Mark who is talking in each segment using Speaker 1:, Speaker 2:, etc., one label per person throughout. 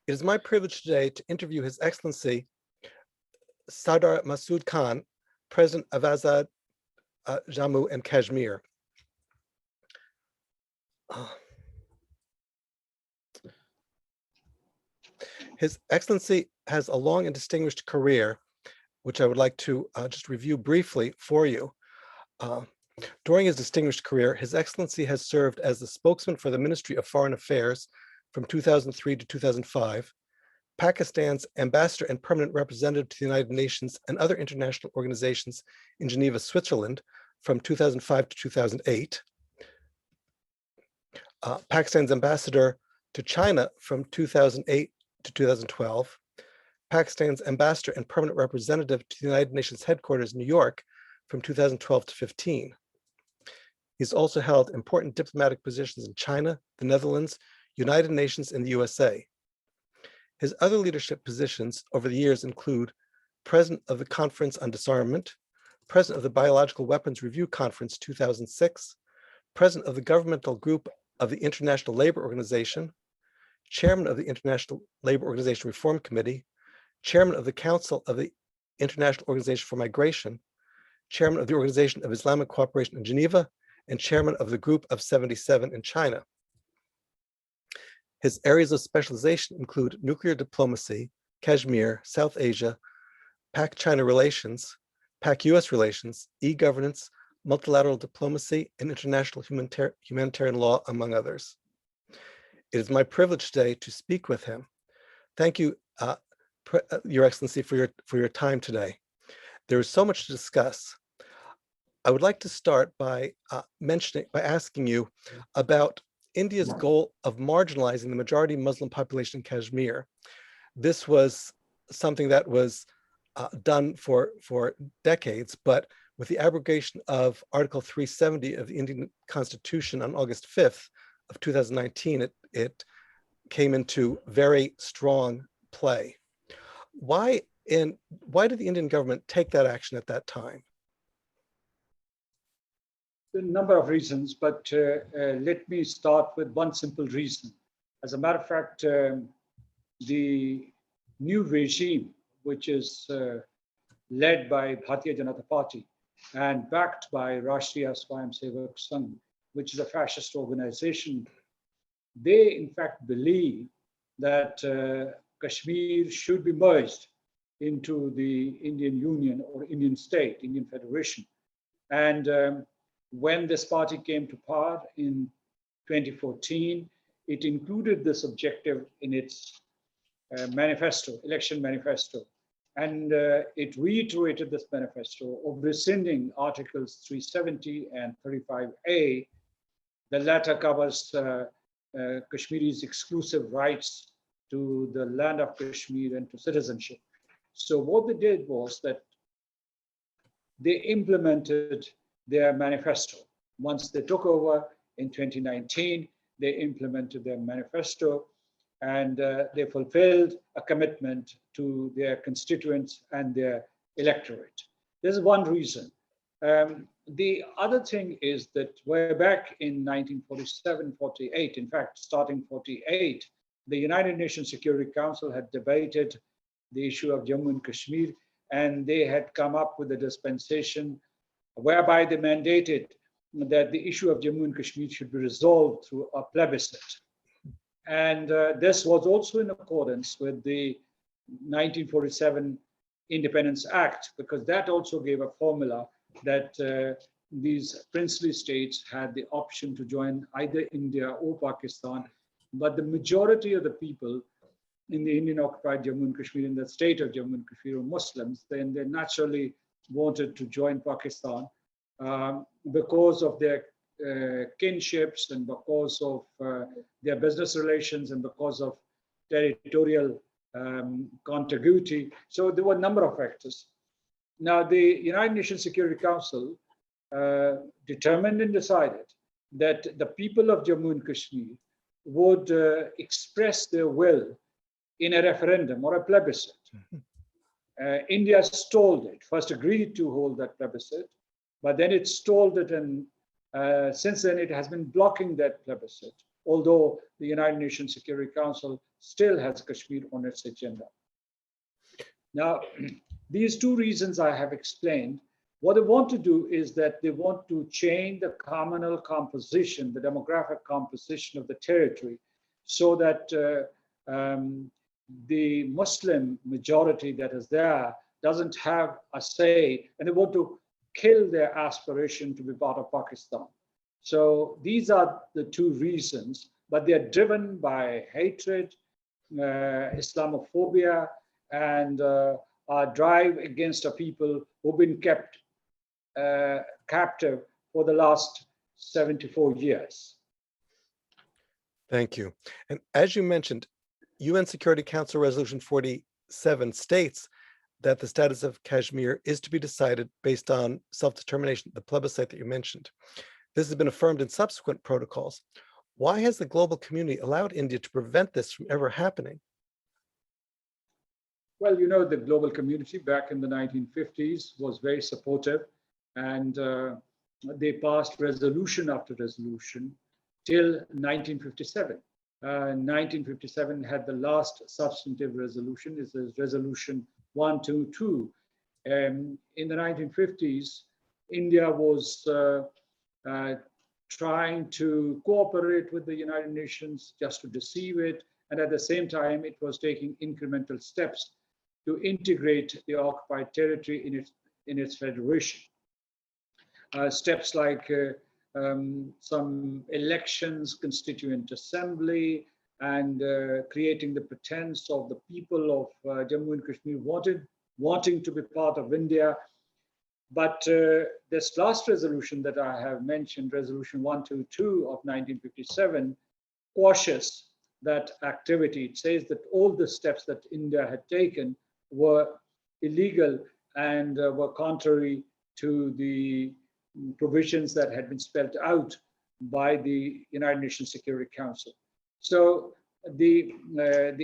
Speaker 1: It is my privilege today to interview His Excellency Sardar Masood Khan, President of Azad Jammu and Kashmir. His Excellency has a long and distinguished career, which I would like to just review briefly for you. During his distinguished career, His Excellency has served as the spokesman for the Ministry of Foreign Affairs from 2003 to 2005, Pakistan's ambassador and permanent representative to the United Nations and other international organizations in Geneva, Switzerland from 2005 to 2008, Pakistan's ambassador to China from 2008 to 2012, Pakistan's ambassador and permanent representative to the United Nations headquarters in New York from 2012 to 15. He's also held important diplomatic positions in China, the Netherlands, United Nations, and the USA. His other leadership positions over the years include President of the Conference on Disarmament, President of the Biological Weapons Review Conference 2006, President of the Governmental Group of the International Labor Organization, Chairman of the International Labor Organization Reform Committee, Chairman of the Council of the International Organization for Migration, Chairman of the Organization of Islamic Cooperation in Geneva, and Chairman of the Group of 77 in China. His areas of specialization include nuclear diplomacy, Kashmir, South Asia, Pak-China relations, Pak-US relations, e-governance, multilateral diplomacy, and international humanitarian law, among others. It is my privilege today to speak with him. Thank you, Your Excellency, for your time today. There is so much to discuss. I would like to start by asking you about India's goal of marginalizing the majority Muslim population in Kashmir. This was something that was done for decades, but with the abrogation of Article 370 of the Indian Constitution on August 5th of 2019, it came into very strong play. Why did the Indian government take that action at that time?
Speaker 2: A number of reasons, but let me start with one simple reason. As a matter of fact, the new regime, which is led by Bharatiya Janata Party and backed by Rashtriya Swayamsevak Sangh, which is a fascist organization, they in fact believe that Kashmir should be merged into the Indian Union or Indian state, Indian Federation. And when this party came to power in 2014, it included this objective in its manifesto, election manifesto. And it reiterated this manifesto of rescinding Articles 370 and 35A. The latter covers Kashmiri's exclusive rights to the land of Kashmir and to citizenship. So what they did was that they implemented their manifesto. Once they took over in 2019, they implemented their manifesto and they fulfilled a commitment to their constituents and their electorate. This is one reason. The other thing is that way back in 1947-48, in fact, starting 48, the United Nations Security Council had debated the issue of Jammu and Kashmir, and they had come up with a dispensation whereby they mandated that the issue of Jammu and Kashmir should be resolved through a plebiscite. And this was also in accordance with the 1947 Independence Act, because that also gave a formula that these princely states had the option to join either India or Pakistan. But the majority of the people in the Indian occupied Jammu and Kashmir, in the state of Jammu and Kashmir, were Muslims. Then they naturally wanted to join Pakistan because of their kinships and because of their business relations and because of territorial contiguity. So there were a number of factors. Now, the United Nations Security Council determined and decided that the people of Jammu and Kashmir would express their will in a referendum or a plebiscite. India stalled it, first agreed to hold that plebiscite, but then it stalled it, and since then it has been blocking that plebiscite although the United Nations Security Council still has Kashmir on its agenda. Now, these two reasons I have explained. What they want to do is that they want to change the communal composition, the demographic composition of the territory, so that the Muslim majority that is there doesn't have a say, and they want to kill their aspiration to be part of Pakistan. So these are the two reasons, but they are driven by hatred, Islamophobia, and our drive against a people who've been kept captive for the last 74 years.
Speaker 1: Thank you. And as you mentioned, UN Security Council Resolution 47 states that the status of Kashmir is to be decided based on self-determination, the plebiscite that you mentioned. This has been affirmed in subsequent protocols. Why has the global community allowed India to prevent this from ever happening?
Speaker 2: Well, you know, the global community back in the 1950s was very supportive, and they passed resolution after resolution till 1957. 1957 had the last substantive resolution. This is Resolution 122. In the 1950s, India was trying to cooperate with the United Nations just to deceive it, and at the same time, it was taking incremental steps to integrate the occupied territory in its federation. Steps like some elections, constituent assembly, and creating the pretense of the people of Jammu and Kashmir wanting to be part of India. But this last resolution that I have mentioned, Resolution 122 of 1957, quashes that activity. It says that all the steps that India had taken were illegal and were contrary to the provisions that had been spelled out by the United Nations Security Council. So the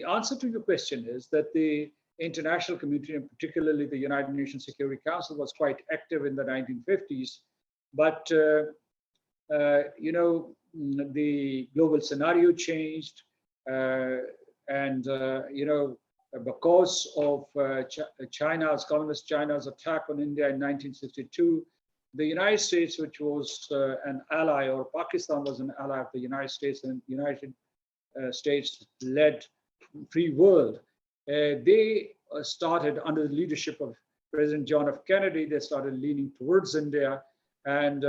Speaker 2: answer to your question is that the international community, and particularly the United Nations Security Council, was quite active in the 1950s. But you know, the global scenario changed, and you know, because of communist China's attack on India in 1962, the United States, which was an ally, or Pakistan was an ally of the United States, and United States-led free world, they started under the leadership of President John F. Kennedy. They started leaning towards India, and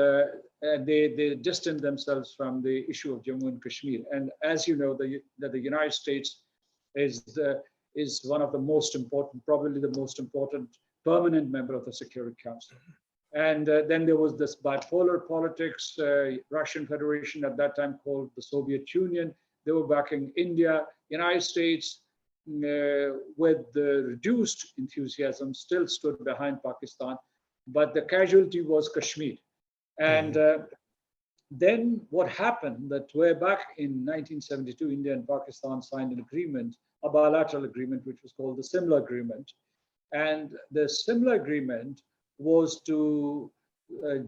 Speaker 2: they distanced themselves from the issue of Jammu and Kashmir. And as you know, the United States is one of the most important, probably the most important permanent member of the Security Council. And then there was this bipolar politics, Russian Federation at that time called the Soviet Union. They were backing India. United States, with the reduced enthusiasm, still stood behind Pakistan, but the casualty was Kashmir. And then what happened, that way back in 1972, India and Pakistan signed an agreement, a bilateral agreement, which was called the Simla Agreement. And the Simla Agreement was to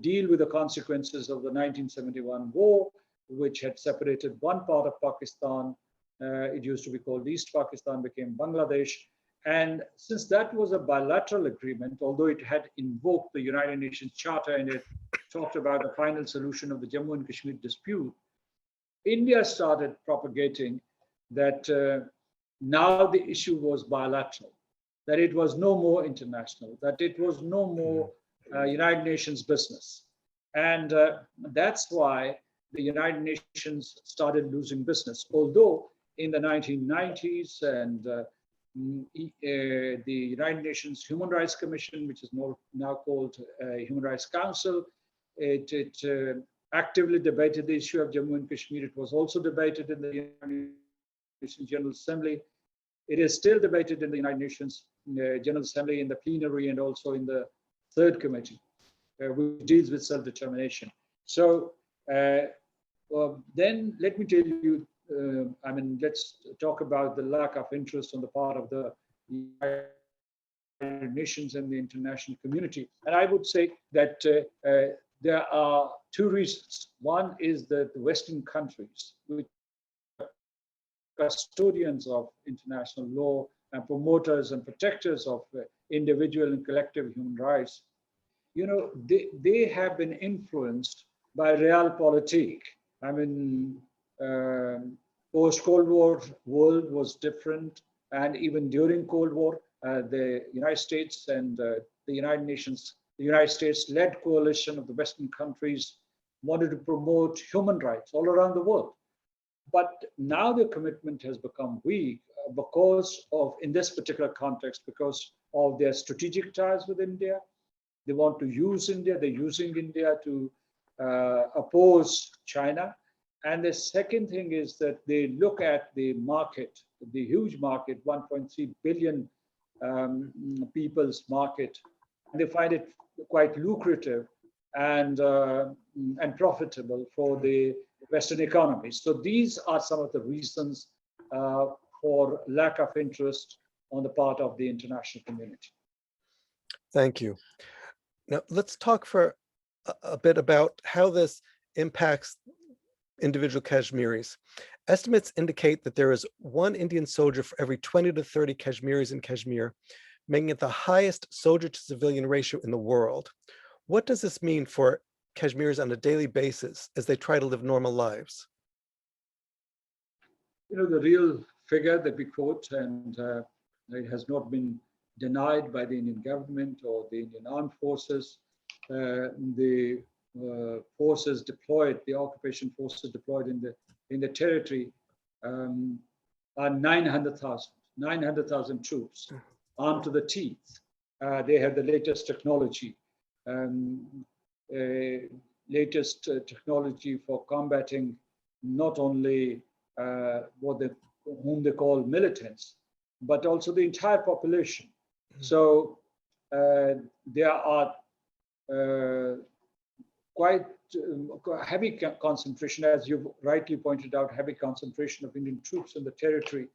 Speaker 2: deal with the consequences of the 1971 war, which had separated one part of Pakistan. It used to be called East Pakistan, became Bangladesh. And since that was a bilateral agreement, although it had invoked the United Nations Charter and it talked about the final solution of the Jammu and Kashmir dispute, India started propagating that now the issue was bilateral, that it was no more international, that it was no more United Nations business. And that's why the United Nations started losing business. Although in the 1990s and the United Nations Human Rights Commission, which is now called Human Rights Council, it actively debated the issue of Jammu and Kashmir. It was also debated in the United Nations General Assembly. It is still debated in the United Nations General Assembly, in the plenary, and also in the third committee, which deals with self-determination. So then let me tell you, I mean, let's talk about the lack of interest on the part of the United Nations and the international community. And I would say that there are two reasons. One is that the Western countries, which custodians of international law and promoters and protectors of individual and collective human rights, they have been influenced by realpolitik. I mean, post-Cold War world was different, and even during Cold War, the United States and the United Nations, the United States-led coalition of the Western countries wanted to promote human rights all around the world. But now the commitment has become weak because of, in this particular context, because of their strategic ties with India. They want to use India. They're using India to oppose China. And the second thing is that they look at the market, the huge market, 1.3 billion people's market, and they find it quite lucrative and profitable for the Western economies. So these are some of the reasons for lack of interest on the part of the international community.
Speaker 1: Thank you. Now, let's talk for a bit about how this impacts individual Kashmiris. Estimates indicate that there is one Indian soldier for every 20 to 30 Kashmiris in Kashmir, making it the highest soldier to civilian ratio in the world. What does this mean for Kashmiris on a daily basis as they try to live normal lives?
Speaker 2: The real figure that we quote, and it has not been denied by the Indian government or the Indian armed forces, the forces deployed, the occupation forces deployed in the territory are 900,000 troops armed to the teeth. They have the latest technology. Latest technology for combating not only whom they call militants, but also the entire population. So there are quite heavy concentration, as you've rightly pointed out, heavy concentration of Indian troops in the territory.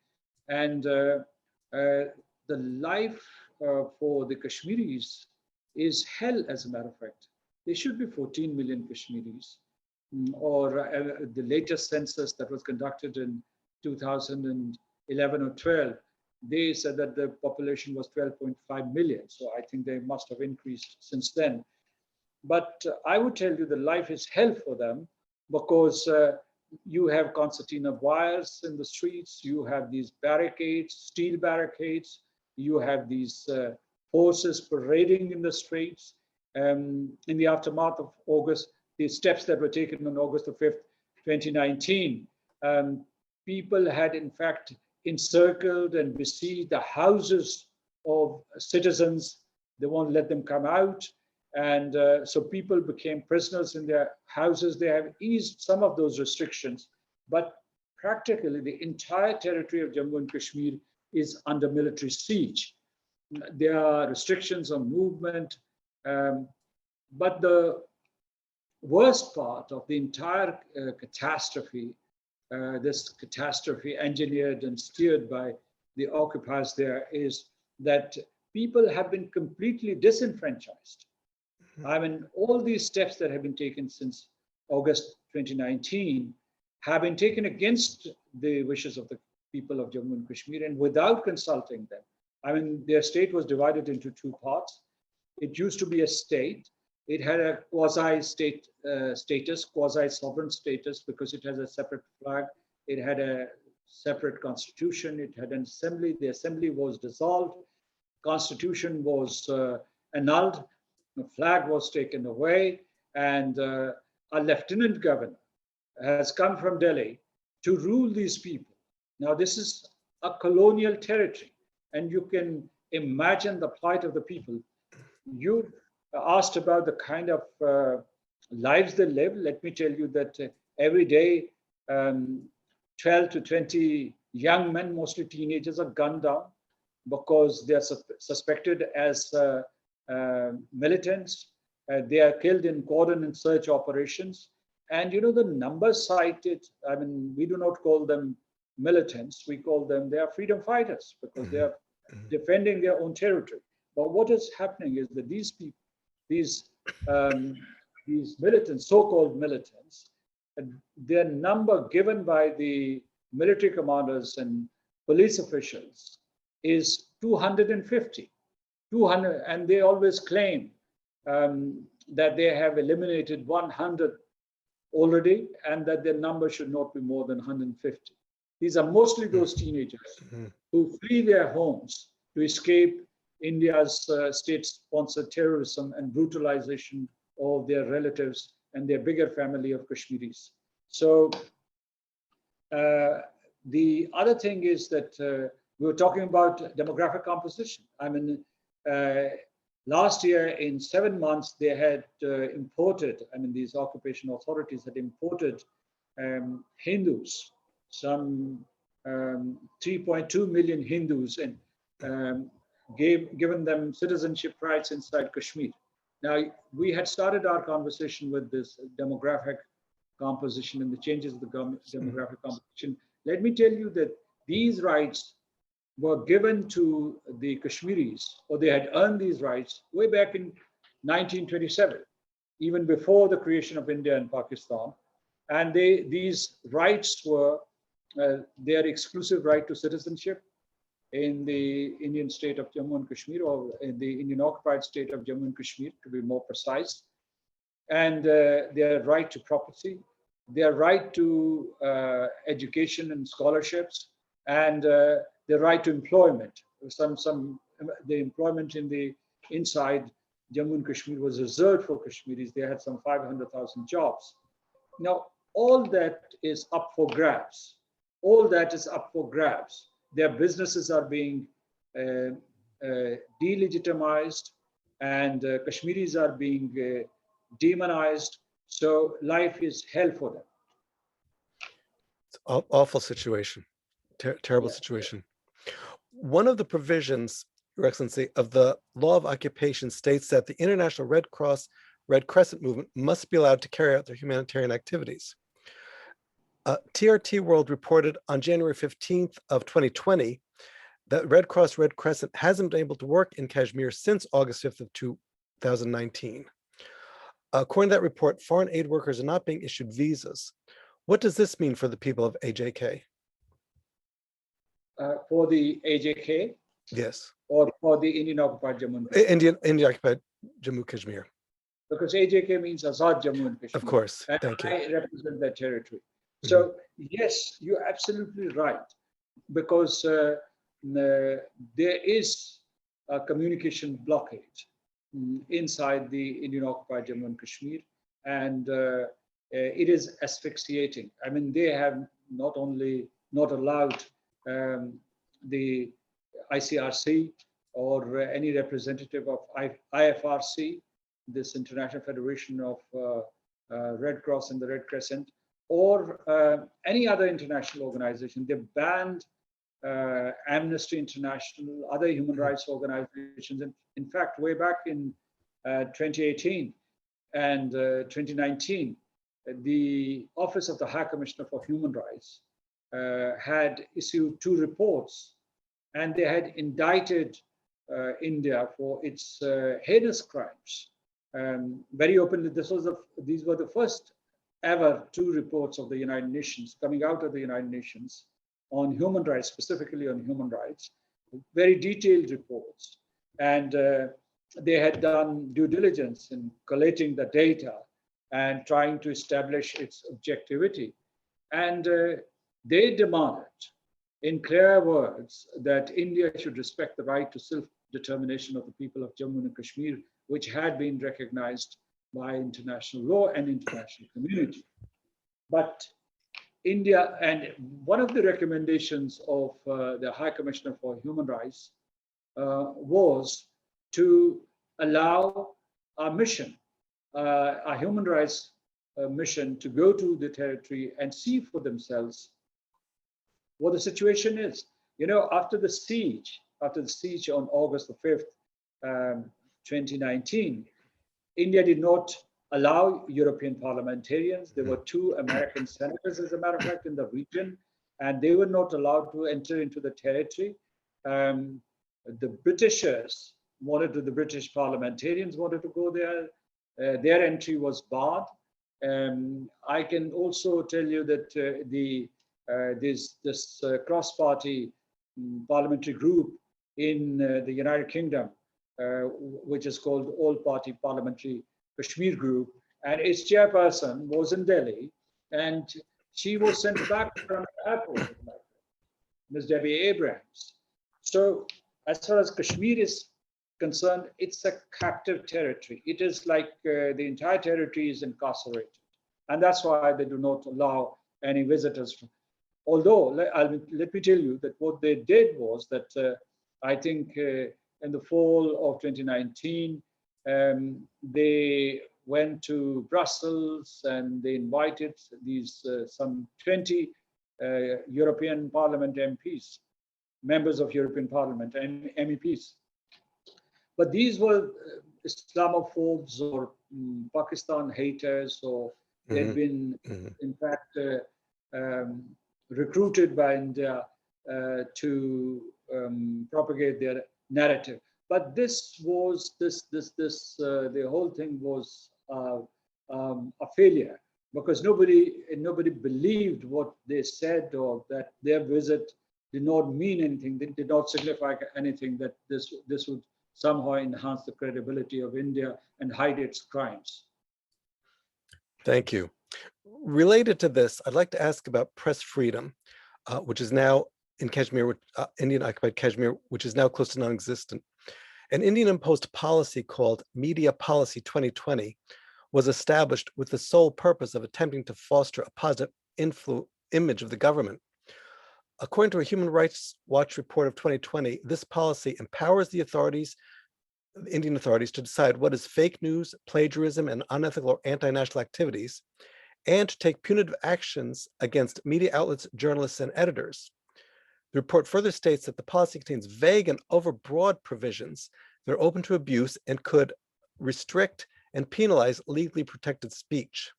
Speaker 2: And the life for the Kashmiris is hell, as a matter of fact. There should be 14 million Kashmiris, or the latest census that was conducted in 2011 or 12, they said that the population was 12.5 million. So I think they must have increased since then. But I would tell you the life is hell for them, because you have concertina wires in the streets, you have these barricades, steel barricades, you have these forces parading in the streets. In the aftermath of August, the steps that were taken on August the 5th, 2019, people had in fact encircled and besieged the houses of citizens. They won't let them come out. And so people became prisoners in their houses. They have eased some of those restrictions, but practically the entire territory of Jammu and Kashmir is under military siege. There are restrictions on movement, but the worst part of the entire catastrophe, this catastrophe engineered and steered by the occupiers there, is that people have been completely disenfranchised. I mean, all these steps that have been taken since August 2019 have been taken against the wishes of the people of Jammu and Kashmir and without consulting them. I mean, their state was divided into two parts. It used to be a state. It had a quasi-state status, quasi-sovereign status, because it has a separate flag. It had a separate constitution. It had an assembly. The assembly was dissolved. Constitution was annulled. The flag was taken away. And a lieutenant governor has come from Delhi to rule these people. Now, this is a colonial territory, and you can imagine the plight of the people. You asked about the kind of lives they live. Let me tell you that every day, 12 to 20 young men, mostly teenagers, are gunned down because they are suspected as militants. They are killed in cordon and search operations. And the numbers cited, I mean, we do not call them militants. We call them, they are freedom fighters, because they are defending their own territory. But what is happening is that these people, these militants, so-called militants, their number given by the military commanders and police officials is 250. 200, and they always claim that they have eliminated 100 already, and that their number should not be more than 150. These are mostly those teenagers who flee their homes to escape India's state-sponsored terrorism and brutalization of their relatives and their bigger family of Kashmiris. So the other thing is that we were talking about demographic composition. I mean, last year in 7 months, they had imported, I mean, these occupation authorities had imported Hindus, some 3.2 million Hindus, and given them citizenship rights inside Kashmir. Now, we had started our conversation with this demographic composition and the changes of the demographic composition. Let me tell you that these rights were given to the Kashmiris, or they had earned these rights way back in 1927, even before the creation of India and Pakistan. And these rights were their exclusive right to citizenship in the Indian state of Jammu and Kashmir, or in the Indian occupied state of Jammu and Kashmir, to be more precise, and their right to property, their right to education and scholarships, and the right to employment. The employment in the inside Jammu and Kashmir was reserved for Kashmiris. They had some 500,000 jobs. Now, all that is up for grabs. All that is up for grabs. Their businesses are being delegitimized, and Kashmiris are being demonized. So life is hell for them.
Speaker 1: It's an awful situation, terrible situation. One of the provisions, Your Excellency, of the Law of Occupation states that the International Red Cross, Red Crescent movement must be allowed to carry out their humanitarian activities. TRT World reported on January 15th of 2020 that Red Cross, Red Crescent hasn't been able to work in Kashmir since August 5th of 2019. According to that report, foreign aid workers are not being issued visas. What does this mean for the people of AJK?
Speaker 2: For the AJK?
Speaker 1: Yes.
Speaker 2: Or for the Indian occupied Jammu and Kashmir?
Speaker 1: Indian occupied Jammu Kashmir.
Speaker 2: Because AJK means Azad Jammu and Kashmir.
Speaker 1: Of course,
Speaker 2: and
Speaker 1: thank you.
Speaker 2: I represent that territory. So yes, you're absolutely right, because there is a communication blockade inside the Indian occupied Jammu and Kashmir, and it is asphyxiating. I mean, they have not only not allowed the ICRC or any representative of IFRC, this International Federation of Red Cross and the Red Crescent, or any other international organization. They've banned Amnesty International, other human rights organizations. And in fact, way back in 2018 and 2019, the Office of the High Commissioner for Human Rights had issued 2 reports, and they had indicted India for its heinous crimes very openly. These were the first ever 2 reports of the United Nations coming out of the United Nations on human rights, specifically on human rights, very detailed reports. And they had done due diligence in collating the data and trying to establish its objectivity. And they demanded in clear words that India should respect the right to self-determination of the people of Jammu and Kashmir, which had been recognized by international law and international community. But India, and one of the recommendations of the High Commissioner for Human Rights was to allow our mission, our human rights mission, to go to the territory and see for themselves what the situation is. You know, after the siege on August the 5th, 2019, India did not allow European parliamentarians. There were 2 American senators, as a matter of fact, in the region, and they were not allowed to enter into the territory. The Britishers the British parliamentarians wanted to go there. Their entry was barred. I can also tell you that the this cross-party parliamentary group in the United Kingdom, which is called All-Party Parliamentary Kashmir Group, and its chairperson was in Delhi, and she was sent back from the airport, Ms. Debbie Abrams. So as far as Kashmir is concerned, it's a captive territory. It is like the entire territory is incarcerated. And that's why they do not allow any visitors. Although, let me tell you that what they did was that I think in the fall of 2019, they went to Brussels and they invited these some 20 European Parliament MPs, members of European Parliament and MEPs. But these were Islamophobes or Pakistan haters, or they'd been, in fact, recruited by India to propagate their narrative. But this was the whole thing was a failure, because nobody believed what they said, or that their visit did not mean anything. It did not signify anything, that this would somehow enhance the credibility of India and hide its crimes.
Speaker 1: Thank you. Related to this, I'd like to ask about press freedom, which is now in Kashmir, Indian-occupied Kashmir, which is now close to non-existent. An Indian-imposed policy called Media Policy 2020 was established with the sole purpose of attempting to foster a positive image of the government. According to a Human Rights Watch report of 2020, this policy empowers the Indian authorities to decide what is fake news, plagiarism, and unethical or anti-national activities, and to take punitive actions against media outlets, journalists, and editors. The report further states that the policy contains vague and overbroad provisions that are open to abuse and could restrict and penalize legally protected speech.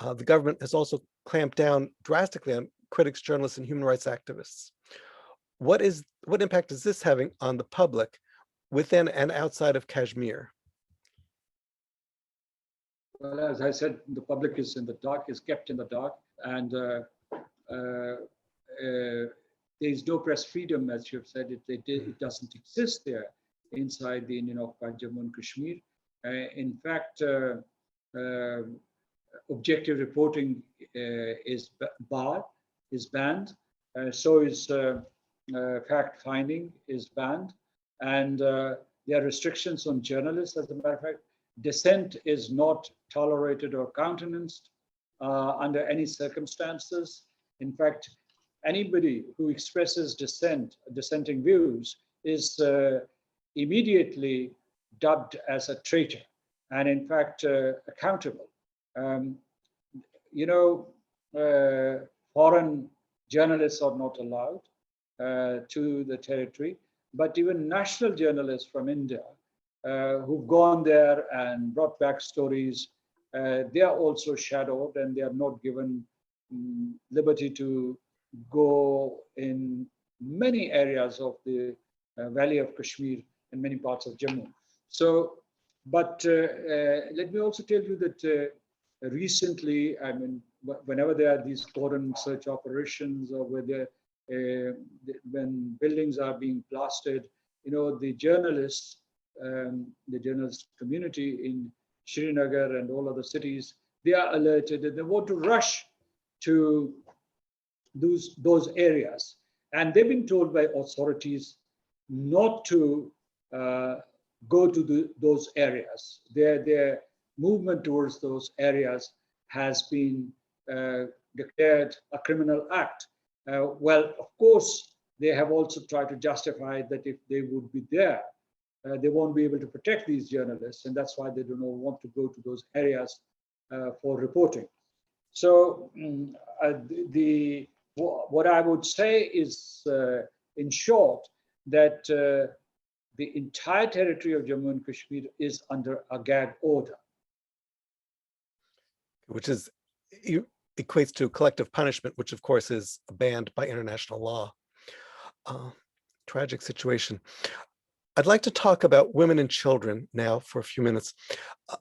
Speaker 1: The government has also clamped down drastically on critics, journalists, and human rights activists. What impact is this having on the public within and outside of Kashmir?
Speaker 2: Well, as I said, the public is in the dark, is kept in the dark, and there is no press freedom, as you have said. It doesn't exist there inside the Indian-occupied Jammu and Kashmir. In fact, objective reporting is banned. So is fact-finding is banned, and there are restrictions on journalists. As a matter of fact, dissent is not tolerated or countenanced under any circumstances. In fact, anybody who expresses dissenting views is immediately dubbed as a traitor, and in fact accountable. Foreign journalists are not allowed to the territory, but even national journalists from India who've gone there and brought back stories, they are also shadowed, and they are not given liberty to go in many areas of the Valley of Kashmir and many parts of Jammu. So, but let me also tell you that recently, I mean, whenever there are these cordon search operations, or when buildings are being blasted, the journalist community in Srinagar and all other cities, they are alerted and they want to rush to those areas. And they've been told by authorities not to go to those areas. Their movement towards those areas has been declared a criminal act. Well, of course, they have also tried to justify that if they would be there, they won't be able to protect these journalists, and that's why they do not want to go to those areas for reporting. So what I would say is, in short, that the entire territory of Jammu and Kashmir is under a gag order.
Speaker 1: Which equates to collective punishment, which of course is banned by international law. Tragic situation. I'd like to talk about women and children now for a few minutes.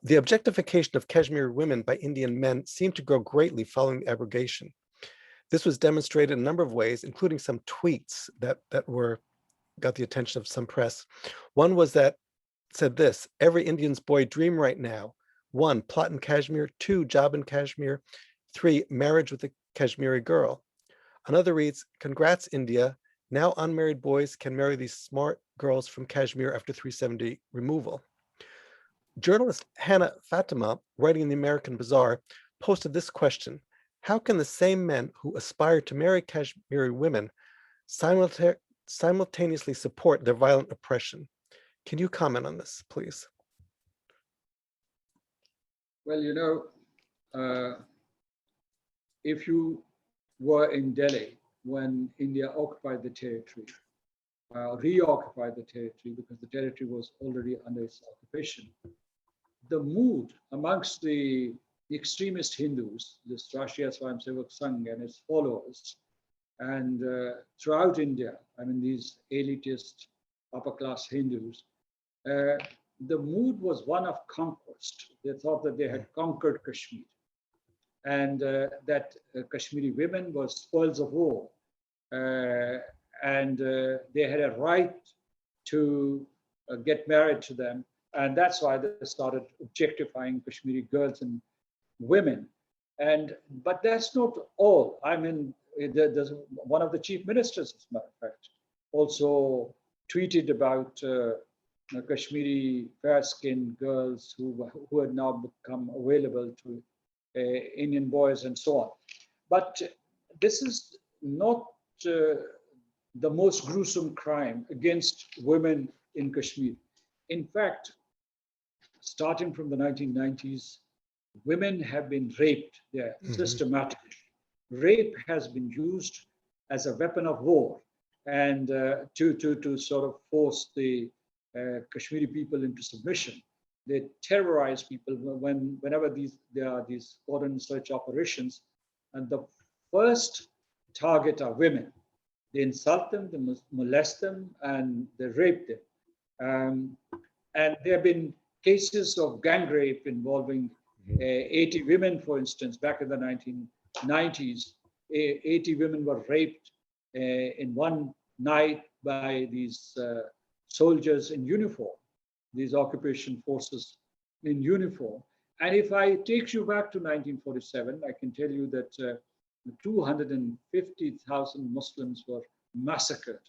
Speaker 1: The objectification of Kashmiri women by Indian men seemed to grow greatly following the abrogation. This was demonstrated in a number of ways, including some tweets that got the attention of some press. One was that said this: every Indian's boy dream right now. 1, plot in Kashmir. 2, job in Kashmir. 3, marriage with a Kashmiri girl. Another reads, congrats, India. Now unmarried boys can marry these smart girls from Kashmir after 370 removal. Journalist Hannah Fatima, writing in the American Bazaar, posted this question: how can the same men who aspire to marry Kashmiri women simultaneously support their violent oppression? Can you comment on this, please?
Speaker 2: Well, you know, if you were in Delhi when India occupied the territory, reoccupied the territory because the territory was already under its occupation, the mood amongst the extremist Hindus, this Rashtriya Swayamsevak Sangh and its followers, and throughout India, I mean, these elitist upper class Hindus, the mood was one of conquest. They thought that they had conquered Kashmir, and that Kashmiri women were spoils of war, and they had a right to get married to them. And that's why they started objectifying Kashmiri girls and women. But that's not all. I mean, there's one of the chief ministers, as a matter of fact, also tweeted about Kashmiri fair-skinned girls who had now become available to Indian boys and so on. But this is not the most gruesome crime against women in Kashmir. In fact, starting from the 1990s, women have been raped there systematically. Rape has been used as a weapon of war and to sort of force the Kashmiri people into submission. They terrorize people whenever there are these foreign search operations, and the first target are women. They insult them, they molest them, and they rape them. And there have been cases of gang rape involving 80 women, for instance, back in the 1990s. 80 women were raped in one night by these soldiers in uniform, these occupation forces in uniform. And if I take you back to 1947, I can tell you that 250,000 Muslims were massacred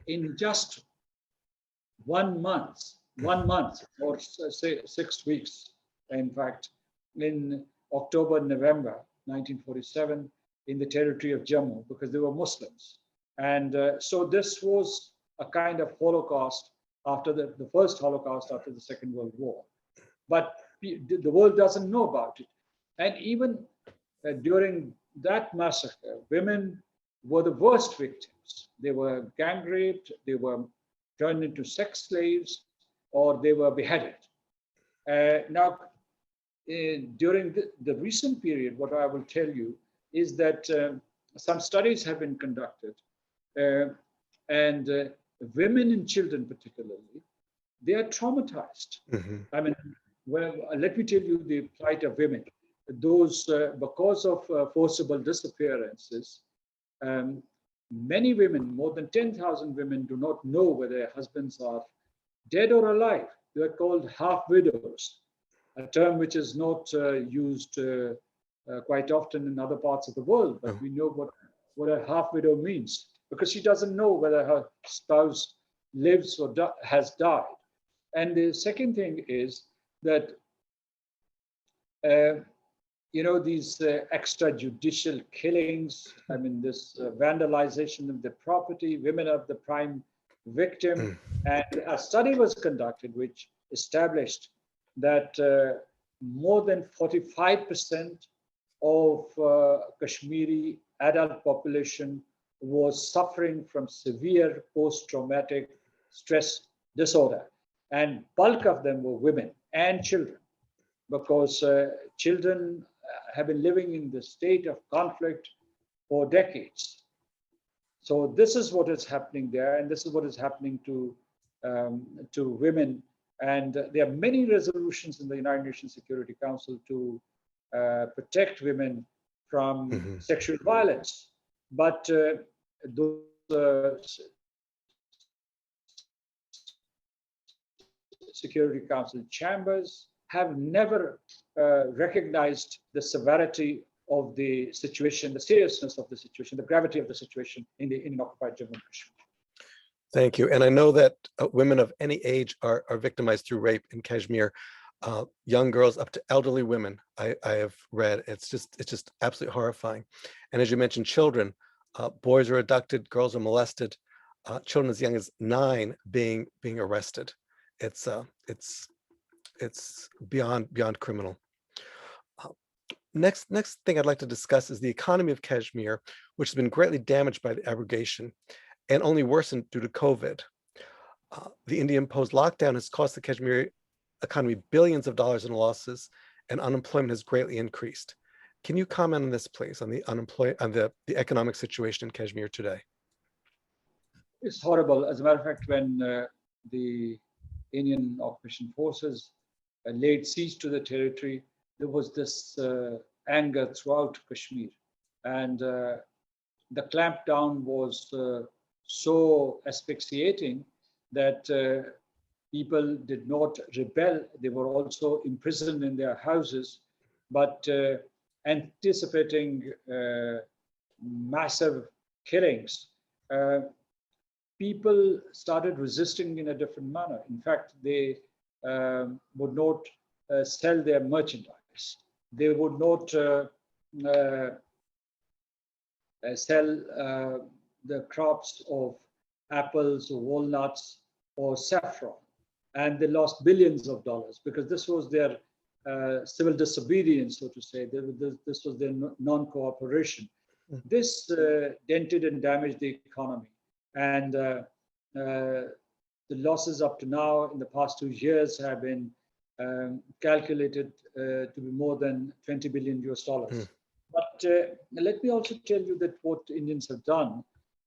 Speaker 2: in just 1 month, or say 6 weeks, in fact, in October, November 1947, in the territory of Jammu, because they were Muslims. And so this was a kind of Holocaust after the first Holocaust after the Second World War. But the world doesn't know about it. And even during that massacre, women were the worst victims. They were gang raped, they were turned into sex slaves, or they were beheaded. Now, during the recent period, what I will tell you is that some studies have been conducted, and women and children particularly, they are traumatized. I mean, well, let me tell you the plight of women. Those, because of forcible disappearances, many women, more than 10,000 women, do not know whether their husbands are dead or alive. They are called half widows, a term which is not used quite often in other parts of the world, but we know what a half widow means, because she doesn't know whether her spouse lives or has died. And the second thing is that you know, these extrajudicial killings, I mean, this vandalization of the property, women are the prime victim. And a study was conducted which established that more than 45% of Kashmiri adult population was suffering from severe post-traumatic stress disorder. And bulk of them were women and children, because children have been living in the state of conflict for decades. So this is what is happening there, and this is what is happening to women. And there are many resolutions in the United Nations Security Council to protect women from
Speaker 1: Mhm.
Speaker 2: sexual violence. But those Security Council chambers have never recognized the severity of the situation, the seriousness of the situation, the gravity of the situation in the Indian occupied Jammu and Kashmir.
Speaker 1: Thank you. And I know that women of any age are victimized through rape in Kashmir. Young girls up to elderly women, I have read. It's just absolutely horrifying. And as you mentioned, children, boys are abducted, girls are molested, children as young as 9 being arrested. It's beyond criminal. Uh, Next thing I'd like to discuss is the economy of Kashmir, which has been greatly damaged by the abrogation and only worsened due to COVID. The India-imposed lockdown has cost the Kashmiri economy billions of dollars in losses, and unemployment has greatly increased. Can you comment on this, please, on the economic situation in Kashmir today?
Speaker 2: It's horrible. As a matter of fact, when the Indian occupation forces laid siege to the territory, there was this anger throughout Kashmir. And the clampdown was so asphyxiating that people did not rebel. They were also imprisoned in their houses, but anticipating massive killings, people started resisting in a different manner. In fact, they would not sell their merchandise. They would not sell the crops of apples or walnuts or saffron. And they lost billions of dollars because this was their civil disobedience, so to say. This was their non-cooperation. This dented and damaged the economy. And the losses up to now in the past 2 years have been calculated to be more than 20 billion US dollars. But let me also tell you that what Indians have done,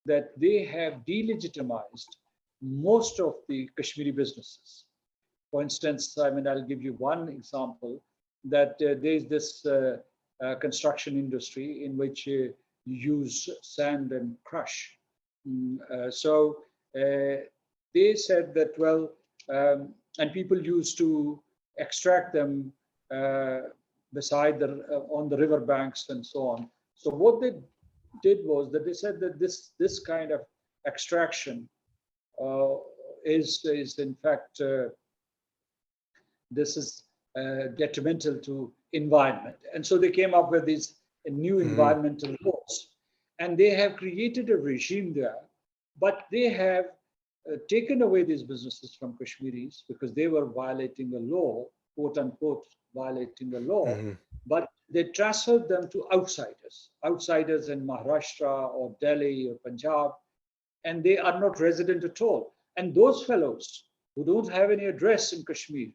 Speaker 2: that they have delegitimized most of the Kashmiri businesses. For instance, I mean, I'll give you one example, that there's this construction industry in which you use sand and crush. So they said that, well, and people used to extract them beside on the river banks and so on. So what they did was that they said that this kind of extraction is in fact this is detrimental to environment, and so they came up with these new environmental laws, and they have created a regime there, but they have taken away these businesses from Kashmiris because they were violating the law, quote unquote, violating the law, but they transferred them to outsiders in Maharashtra or Delhi or Punjab, and they are not resident at all. And those fellows who don't have any address in Kashmir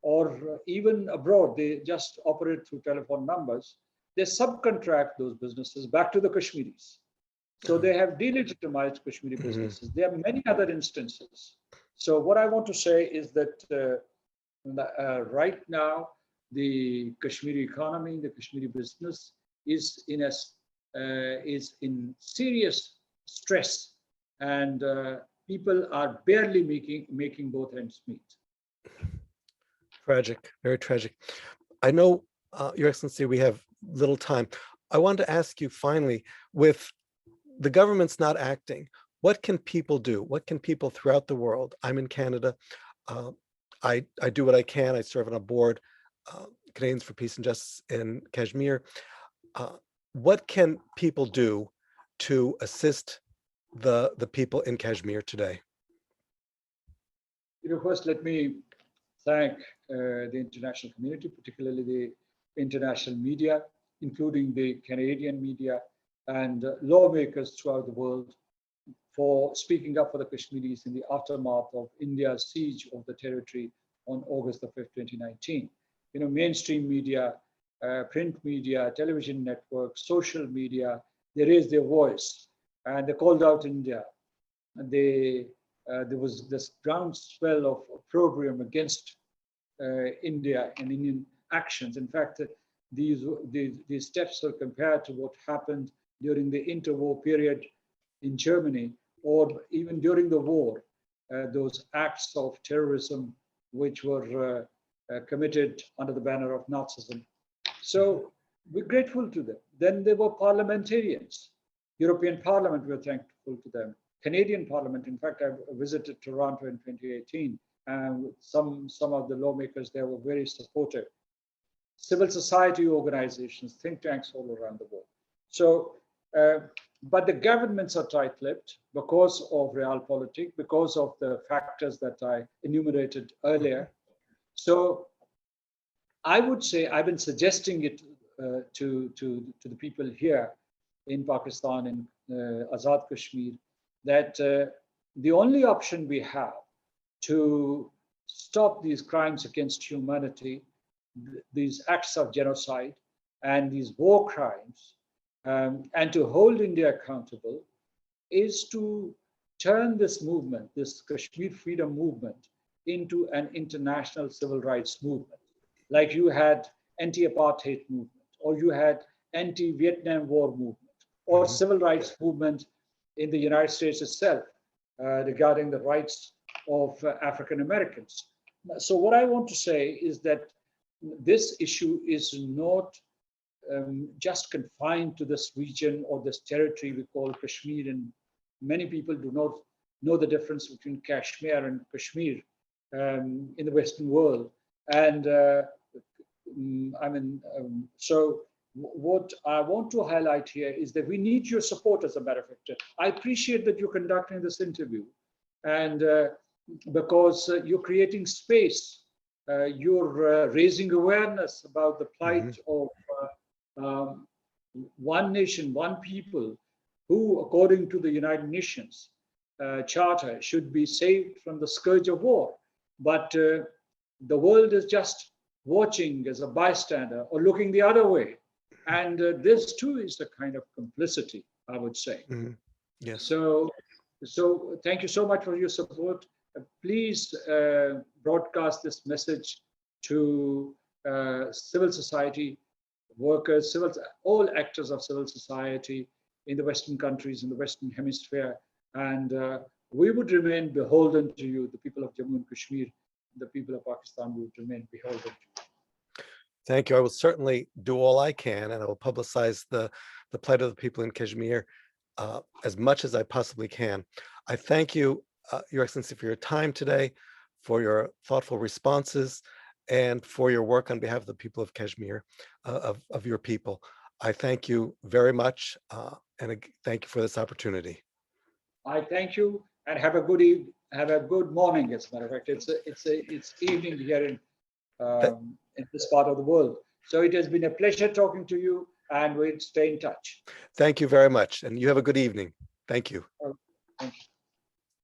Speaker 2: or even abroad, they just operate through telephone numbers, they subcontract those businesses back to the Kashmiris. So they have delegitimized Kashmiri businesses. There are many other instances. So what I want to say is that right now, the Kashmiri economy, the Kashmiri business is in serious stress, and people are barely making both ends meet.
Speaker 1: Tragic, very tragic. I know, Your Excellency, we have little time. I wanted to ask you finally, with the government's not acting, what can people do? What can people throughout the world? I'm in Canada. I do what I can. I serve on a board, Canadians for Peace and Justice in Kashmir. What can people do to assist the people in Kashmir today?
Speaker 2: First, let me thank the international community, particularly the international media, including the Canadian media and lawmakers throughout the world, for speaking up for the Kashmiris in the aftermath of India's siege of the territory on August the 5th, 2019. Mainstream media, print media, television networks, social media, they raised their voice and they called out India. And there was this groundswell of opprobrium against India and Indian actions. In fact, these steps were compared to what happened during the interwar period in Germany, or even during the war, those acts of terrorism which were committed under the banner of Nazism. So we're grateful to them. Then there were parliamentarians. European Parliament, we're thankful to them. Canadian Parliament, in fact, I visited Toronto in 2018, and some of the lawmakers there were very supportive. Civil society organizations, think tanks all around the world. So, but the governments are tight-lipped because of realpolitik, because of the factors that I enumerated earlier. So I would say, I've been suggesting it to the people here in Pakistan, in Azad Kashmir, that the only option we have to stop these crimes against humanity, these acts of genocide and these war crimes, and to hold India accountable, is to turn this movement, this Kashmir freedom movement, into an international civil rights movement. Like you had anti-apartheid movement, or you had anti-Vietnam War movement, or civil rights movement in the United States itself regarding the rights of African Americans. So what I want to say is that this issue is not just confined to this region or this territory we call Kashmir, and many people do not know the difference between Kashmir and Kashmir in the Western world. And so what I want to highlight here is that we need your support, as a matter of fact. I appreciate that you're conducting this interview, and because you're creating space, you're raising awareness about the plight of one nation, one people, who, according to the United Nations Charter, should be saved from the scourge of war. But the world is just watching as a bystander or looking the other way. And this too is a kind of complicity, I would say.
Speaker 1: Yes.
Speaker 2: So thank you so much for your support. Please broadcast this message to civil society workers, all actors of civil society in the Western countries, in the Western Hemisphere. And we would remain beholden to you, the people of Jammu and Kashmir, the people of Pakistan would remain beholden to you.
Speaker 1: Thank you. I will certainly do all I can, and I will publicize the plight of the people in Kashmir as much as I possibly can. I thank you, Your Excellency, for your time today, for your thoughtful responses, and for your work on behalf of the people of Kashmir, of your people. I thank you very much, and thank you for this opportunity.
Speaker 2: I thank you, and have a good morning. As a matter of fact, it's evening here in this part of the world. So it has been a pleasure talking to you, and we'll stay in touch.
Speaker 1: Thank you very much, and you have a good evening. Thank you.
Speaker 2: Thank you.